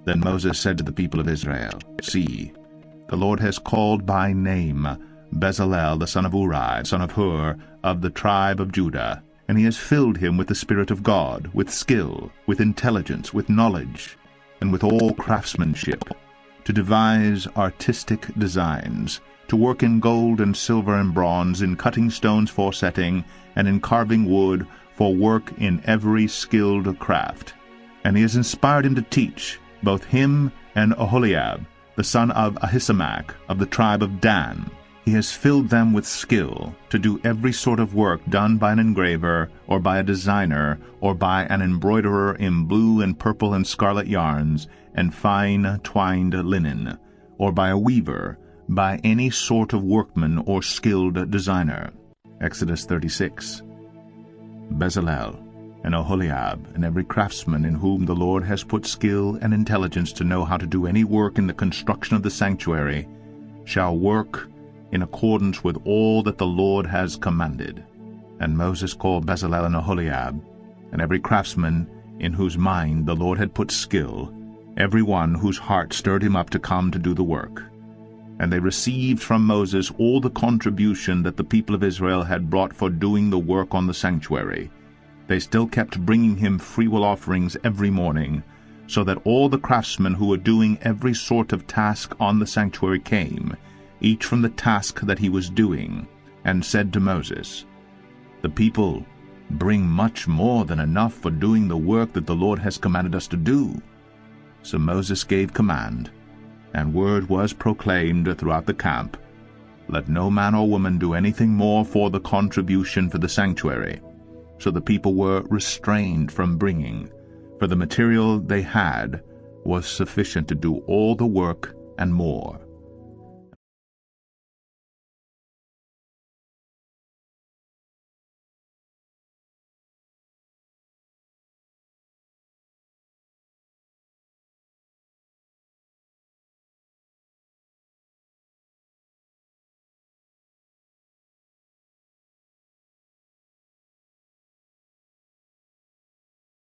Then Moses said to the people of Israel, See, the Lord has called by name Bezalel the son of Uri, son of Hur, of the tribe of Judah, and he has filled him with the Spirit of God, with skill, with intelligence, with knowledge, and with all craftsmanship, to devise artistic designs, to work in gold and silver and bronze, in cutting stones for setting, and in carving wood, for work in every skilled craft. And he has inspired him to teach, both him and Oholiab, the son of Ahisamach, of the tribe of Dan. He has filled them with skill to do every sort of work done by an engraver, or by a designer, or by an embroiderer in blue and purple and scarlet yarns, and fine twined linen, or by a weaver, by any sort of workman or skilled designer. Exodus 36. Bezalel and Oholiab, and every craftsman in whom the Lord has put skill and intelligence to know how to do any work in the construction of the sanctuary, shall work in accordance with all that the Lord has commanded. And Moses called Bezalel and Oholiab, and every craftsman in whose mind the Lord had put skill, every one whose heart stirred him up to come to do the work. And they received from Moses all the contribution that the people of Israel had brought for doing the work on the sanctuary. They still kept bringing him freewill offerings every morning, so that all the craftsmen who were doing every sort of task on the sanctuary came, each from the task that he was doing, and said to Moses, The people bring much more than enough for doing the work that the Lord has commanded us to do. So Moses gave command, and word was proclaimed throughout the camp, Let no man or woman do anything more for the contribution for the sanctuary. So the people were restrained from bringing, for the material they had was sufficient to do all the work and more.